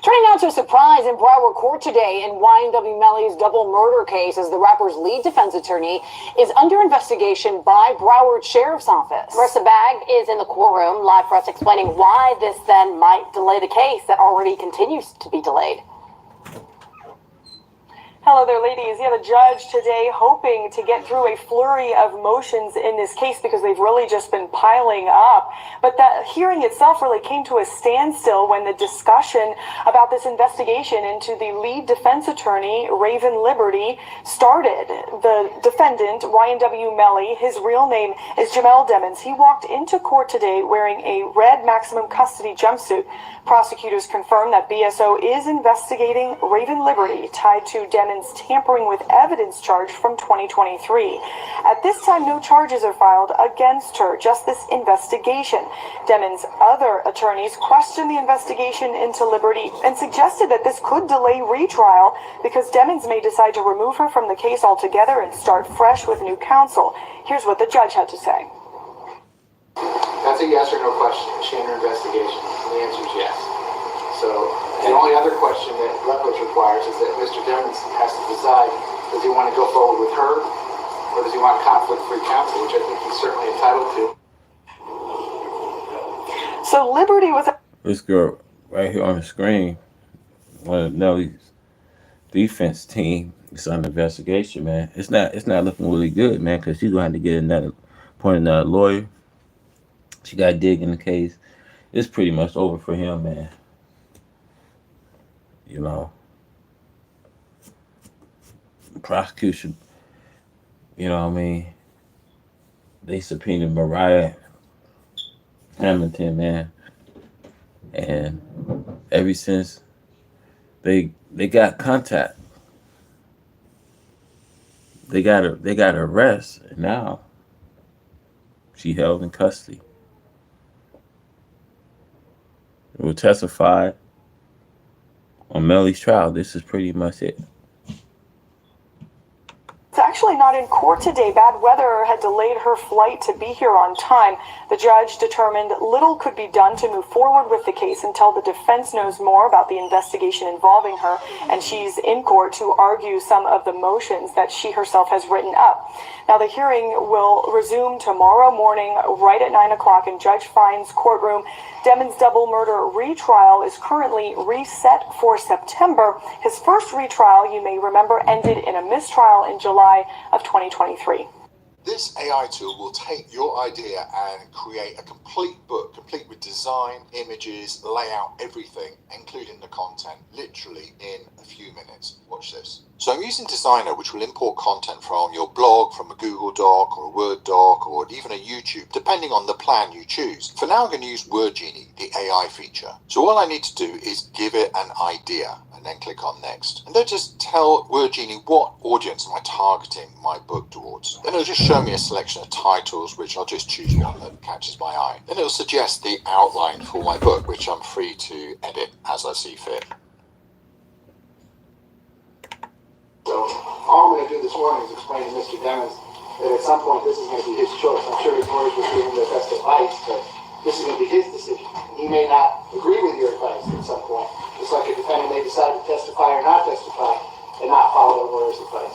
Turning now to a surprise in Broward Court today in YNW Melly's double murder case as the rapper's lead defense attorney is under investigation by Broward Sheriff's Office. Marissa Bag is in the courtroom live for us explaining why this then might delay the case that already continues to be delayed. Hello there, ladies. Yeah, the judge today hoping to get through a flurry of motions in this case because they've really just been piling up. But that hearing itself really came to a standstill when the discussion about this investigation into the lead defense attorney, Raven Liberty, started. The defendant, YNW Melly, his real name is Jamel Demons. He walked into court today wearing a red maximum custody jumpsuit. Prosecutors confirmed that BSO is investigating Raven Liberty tied to Demons' tampering with evidence charge from 2023. At this time, no charges are filed against her, just this investigation. Demons' other attorneys questioned the investigation into Liberty and suggested that this could delay retrial because Demons may decide to remove her from the case altogether and start fresh with new counsel. Here's what the judge had to say. That's a yes or no question. Is she under investigation? And the answer is yes. So the only other question that Rutledge requires is that Mr. Demons has to decide, does he want to go forward with her or does he want conflict-free counsel, which I think he's certainly entitled to. So Liberty was... This girl right here on the screen, one of Nelly's defense team, is under investigation, man. It's not looking really good, man, because she's going to have to get another lawyer. She got to dig in the case. It's pretty much over for him, man. You know, prosecution, you know what I mean? They subpoenaed Mariah Hamilton, man. And ever since they got contact, they got arrest, and now she held in custody. Will testify on Melly's trial. This is pretty much it. It's actually not in court today. Bad weather had delayed her flight to be here on time. The judge determined little could be done to move forward with the case until the defense knows more about the investigation involving her, and she's in court to argue some of the motions that she herself has written up. Now, the hearing will resume tomorrow morning right at 9 o'clock in Judge Fine's courtroom. Demons' double murder retrial is currently reset for September. His first retrial, you may remember, ended in a mistrial in July of 2023. This AI tool will take your idea and create a complete book, complete with design, images, layout, everything, including the content, literally in a few minutes. Watch this. So I'm using Designer, which will import content from your blog, from a Google Doc or a Word doc, or even a YouTube, depending on the plan you choose. For now, I'm going to use Word Genie, the AI feature. So all I need to do is give it an idea and then click on Next. And then just tell Word Genie what audience am I targeting my book towards. Then it'll just show me a selection of titles, which I'll just choose one that catches my eye. Then it'll suggest the outline for my book, which I'm free to edit as I see fit. So all I'm going to do this morning is explain to Mr. Demons that at some point this is going to be his choice. I'm sure his lawyers will give him their best advice, but this is going to be his decision. He may not agree with your advice at some point, just like a defendant may decide to testify or not testify and not follow a lawyer's advice.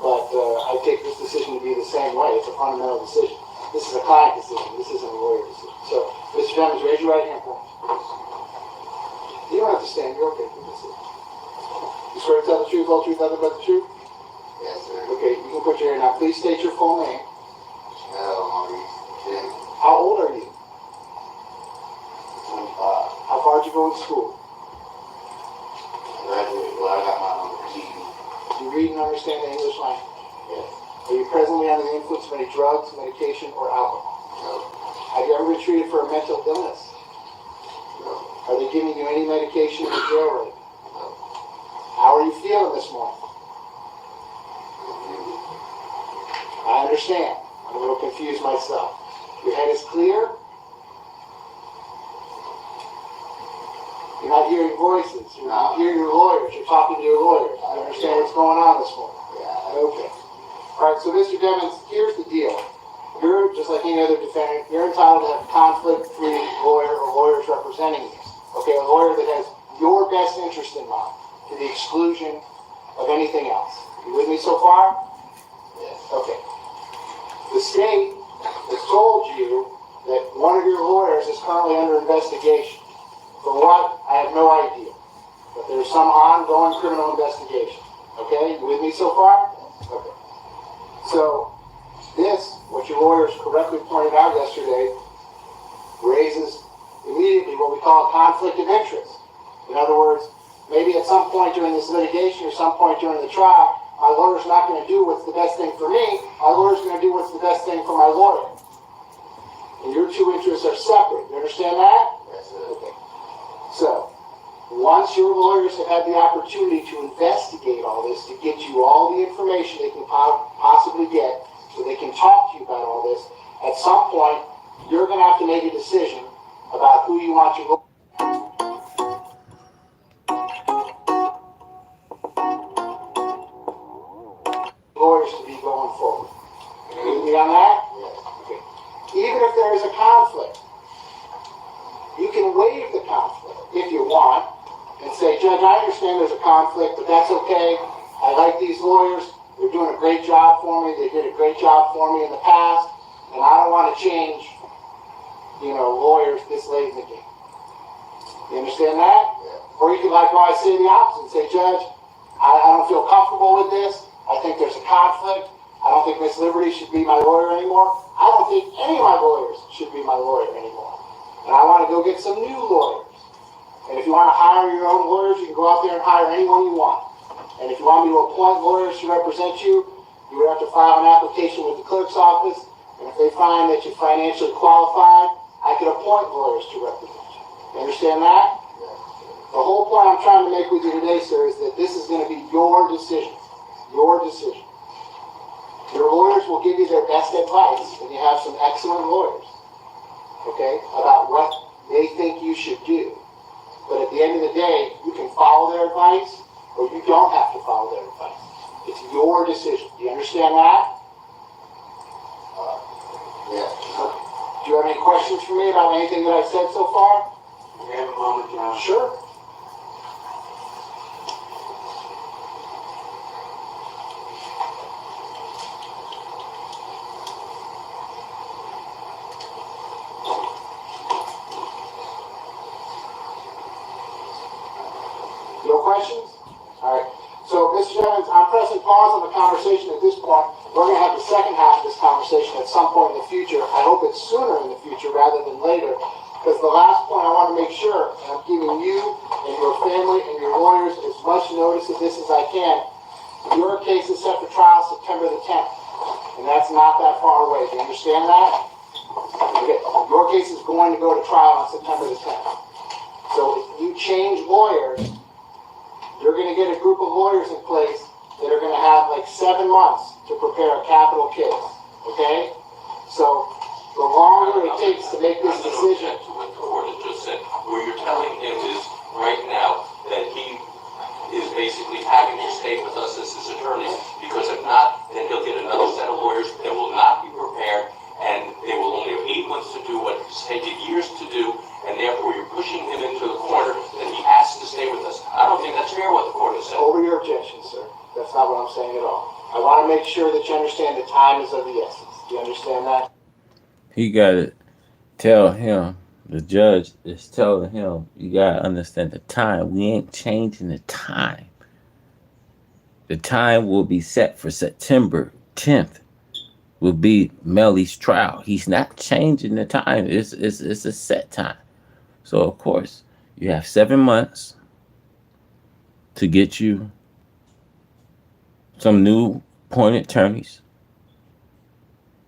But I take this decision to be the same way. It's a fundamental decision. This is a client decision. This isn't a lawyer decision. So, Mr. Demons, raise your right hand for me. You don't have to stand. You're okay. You swear to tell the truth, whole truth, nothing but the truth? Yes, sir. Okay, you can put your hand now. Please state your full name. How old are you? 25. How far did you go to school? Graduated. Well, I got my GED. Do you read and understand the English language? Yes. Are you presently under the influence of any drugs, medication, or alcohol? No. Have you ever been treated for a mental illness? No. Are they giving you any medication in jail right? No. How are you feeling this morning? I understand. I'm a little confused myself. Your head is clear? You're not hearing voices. You're not hearing your lawyers. You're talking to your lawyers. You understand what's going on this morning? Yeah. Okay. All right, so Mr. Demons, here's the deal. You're, just like any other defendant, you're entitled to have a conflict-free lawyer or lawyers representing you. Okay, a lawyer that has your best interest in mind, to the exclusion of anything else. You with me so far? Yes. Okay. The state has told you that one of your lawyers is currently under investigation. For what? I have no idea. But there's some ongoing criminal investigation. Okay, you with me so far? Okay. So this, what your lawyers correctly pointed out yesterday, raises immediately what we call a conflict of interest. In other words, maybe at some point during this litigation or some point during the trial, my lawyer's not going to do what's the best thing for me. My lawyer's going to do what's the best thing for my lawyer. And your two interests are separate. You understand that? Yes, sir. Okay. So, once your lawyers have had the opportunity to investigate all this, to get you all the information they can possibly get, so they can talk to you about all this, at some point, you're going to have to make a decision about who you want your lawyers to be going forward. You with me on that? Okay. Even if there is a conflict, you can waive the conflict if you want and say, Judge, I understand there's a conflict, but that's okay. I like these lawyers. They're doing a great job for me. They did a great job for me in the past, and I don't want to change, lawyers this late in the game. You understand that? Yeah. Or you can likewise say the opposite and say, Judge, I don't feel comfortable with this. I think there's a conflict. I don't think Miss Liberty should be my lawyer anymore. I don't think any of my lawyers should be my lawyer anymore. And I want to go get some new lawyers. And if you want to hire your own lawyers, you can go out there and hire anyone you want. And if you want me to appoint lawyers to represent you, you would have to file an application with the clerk's office. And if they find that you're financially qualified, I could appoint lawyers to represent you. You understand that? The whole point I'm trying to make with you today, sir, is that this is going to be your decision. Your decision. Your lawyers will give you their best advice, and you have some excellent lawyers, okay, about what they think you should do. But at the end of the day, you can follow their advice, or you don't have to follow their advice. It's your decision. Do you understand that? Yeah. Do you have any questions for me about anything that I've said so far? You have a moment, John? Sure. No questions? All right. So, Mr. Jennings, I'm pressing pause on the conversation at this point. We're going to have the second half of this conversation at some point in the future. I hope it's sooner in the future rather than later, because the last point I want to make sure, and I'm giving you and your family and your lawyers as much notice of this as I can. Your case is set for trial September the 10th, and that's not that far away. Do you understand that? Okay. Your case is going to go to trial on September the 10th. So if you change lawyers, you're going to get a group of lawyers in place that are going to have like 7 months to prepare a capital case. Okay? So the longer it takes to make this decision. To what the court has just said. What you're telling him is right now that he is basically having to stay with us as his attorney, because if not, then he'll get another set of lawyers that will not be prepared, and they will only have 8 months to do what it's taken years to do, and therefore you're pushing him into the corner that he has to stay with us. I don't think that's fair what the court has said. Over your objection, sir. That's not what I'm saying at all. I want to make sure that you understand the time is of the essence. Do you understand that? He got to tell him, the judge is telling him, you got to understand the time. We ain't changing the time. The time will be set for September 10th. Will be Melly's trial. He's not changing the time. It's a set time. So, of course, you have 7 months to get you some new appointed attorneys.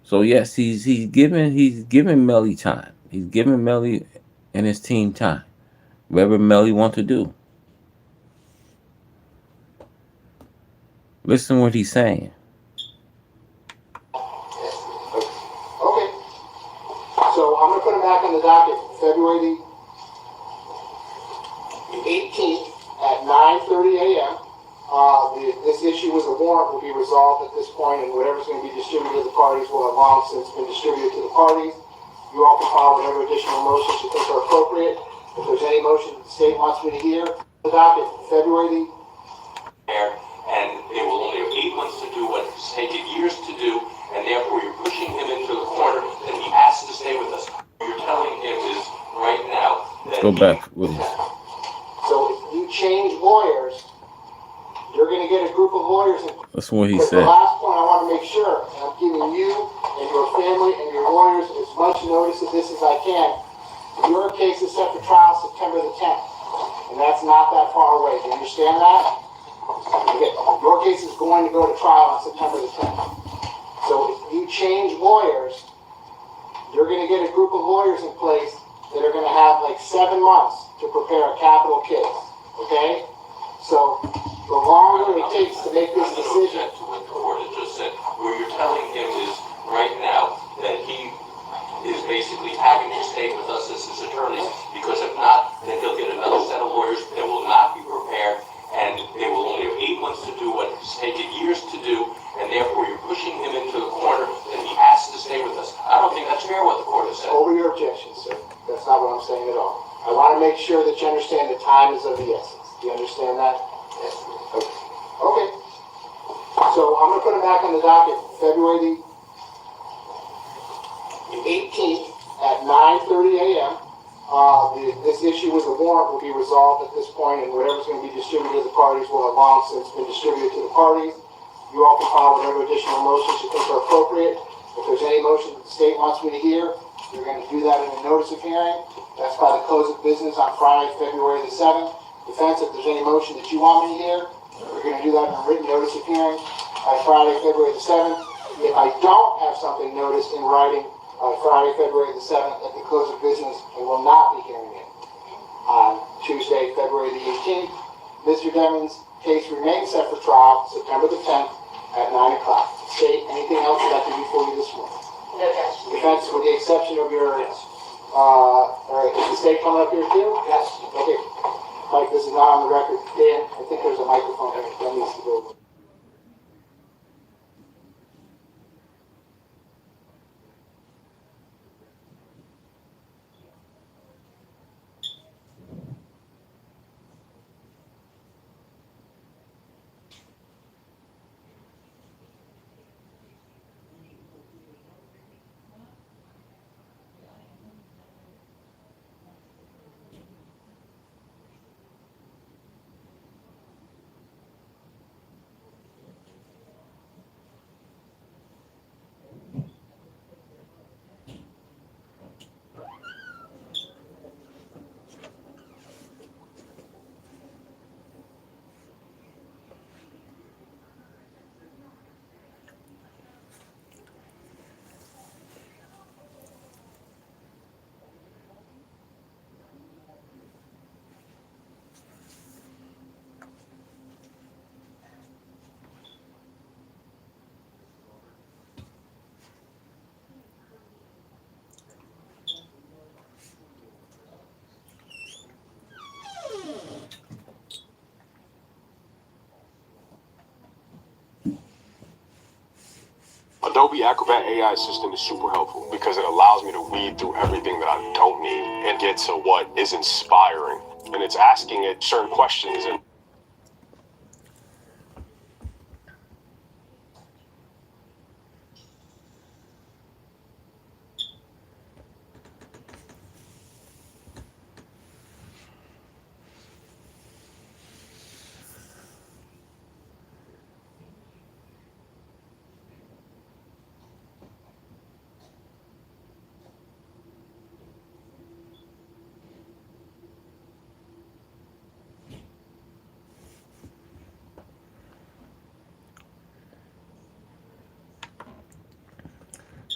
So, yes, he's giving Melly time. He's giving Melly and his team time. Whatever Melly wants to do. Listen what he's saying. Okay. So I'm going to put him back on the docket February the 18th at 9:30 a.m. This issue with the warrant will be resolved at this point, and whatever's going to be distributed to the parties will have long since been distributed to the parties. You all can file whatever additional motions you think are appropriate. If there's any motion the state wants me to hear, the docket February the... And they will only have 8 months to do what it's taken years to do, and therefore you're pushing him into the corner that he has to stay with us. What you're telling him is right now that... Go back, Willie. So if you change lawyers, you're you're going to get a group of lawyers in place. That's what he Because the said. last point I want to make sure, and I'm giving you and your family and your lawyers as much notice of this as I can. Your case is set for trial September the 10th, and that's not that far away. Do you understand that? Okay. Your case is going to go to trial on September the 10th. So if you change lawyers, you're going to get a group of lawyers in place that are going to have like 7 months to prepare a capital case. Okay? So the longer it takes to make this decision. To what the court has just said. Where you're telling him is right now that he is basically having to stay with us as his attorneys, because if not, then he'll get another set of lawyers that will not be prepared, and they will only have 8 months to do what it's taken years to do, and therefore you're pushing him into a corner that he has to stay with us. I don't think that's fair what the court has said. Over your objection, sir. That's not what I'm saying at all. I want to make sure that you understand the time is of the essence. Do you understand that? Yes. Okay. So I'm going to put it back on the docket February the 18th at 9:30 a.m. This issue with the warrant will be resolved at this point, and whatever's going to be distributed to the parties will have long since been distributed to the parties. You all can file whatever additional motions you think are appropriate. If there's any motion that the state wants me to hear, you're going to do that in a notice of hearing. That's by the close of business on Friday, February the 7th. Defense, if there's any motion that you want me to hear, we're going to do that in a written notice of hearing by Friday, February the 7th. If I don't have something noticed in writing Friday, February the 7th at the close of business, we will not be hearing it on Tuesday, February the 18th. Mr. Demons' case remains set for trial September the 10th at 9 o'clock. State, anything else that can be for you this morning? No, Judge. Defense, with the exception of your, all right, is the state coming up here too? Yes. Okay. Mike, this is not on the record. Dan, I think there's a microphone here that needs to go. Adobe Acrobat AI assistant is super helpful because it allows me to weed through everything that I don't need and get to what is inspiring. And it's asking it certain questions and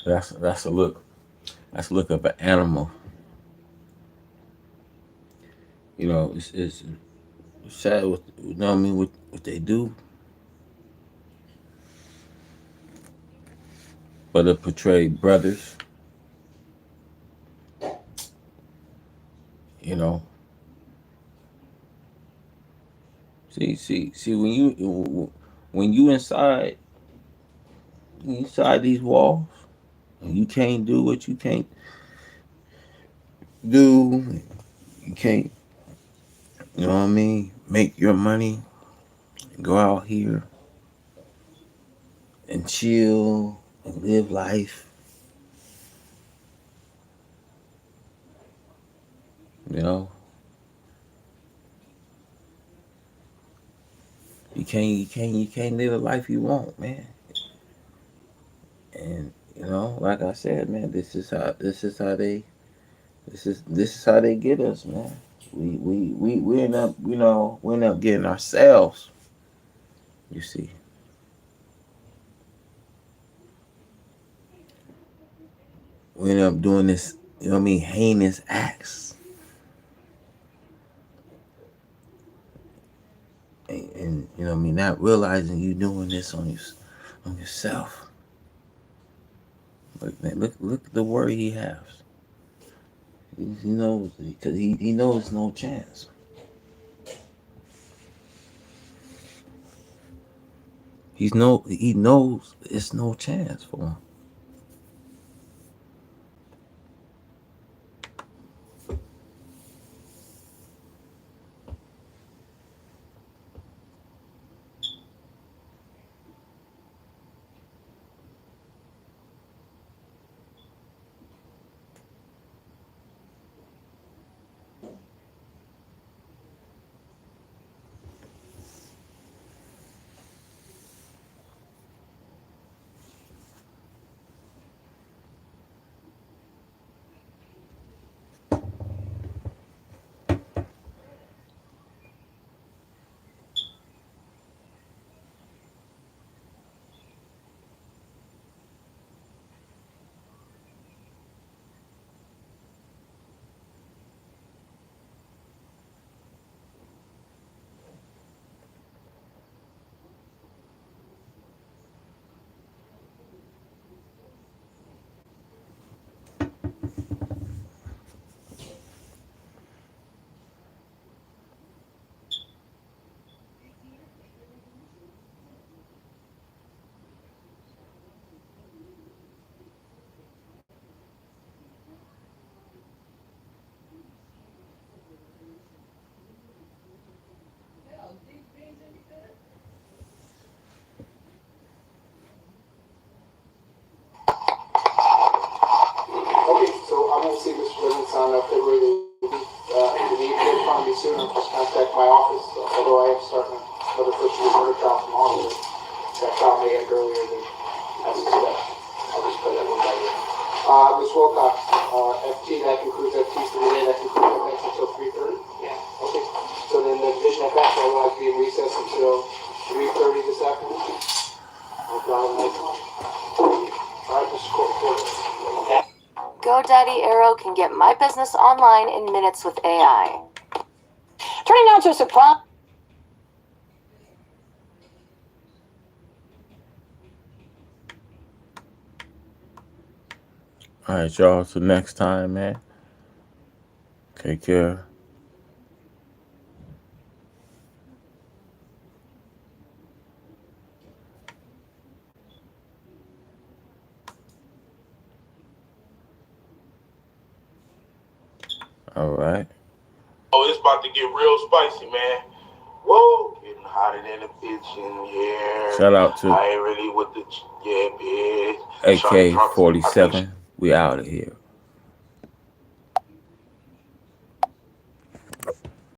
That's a look. That's a look of an animal. You know, it's sad what, you know what I mean, what they do. But to portray brothers, you know. See when you inside these walls and you can't do what you can't do, you can't, you know what I mean, make your money, go out here and chill and live life, you know. You can't live the life you want, man. And like I said, man, this is how they get us, man. We end up, we end up getting ourselves. You see. We end up doing this, heinous acts. And not realizing you doing this on yourself. But man, look at the worry he has. He knows, because he knows no chance. He knows it's no chance for him. Okay, so I'm going to see Mr. Simmons on February the 8th. If you need to find me sooner, just contact my office. Although I am starting another first-degree murder trial tomorrow. That trial may end earlier than I suspect. I'll just play that one by ear. Ms. Wilcox, FT, that concludes FT for today. That concludes FX until 3:30? Yeah. Okay. So then the division FX will otherwise be in recess until 3:30 this afternoon? No problem. All right, Mr. Court. GoDaddy Arrow can get my business online in minutes with AI. Turning now to a surprise. All right, y'all. Till next time, man. Take care. All right. Oh, it's about to get real spicy, man. Whoa, getting hotter than a bitch in here. Shout out to I ain't really with the bitch. AK-47. We out of here.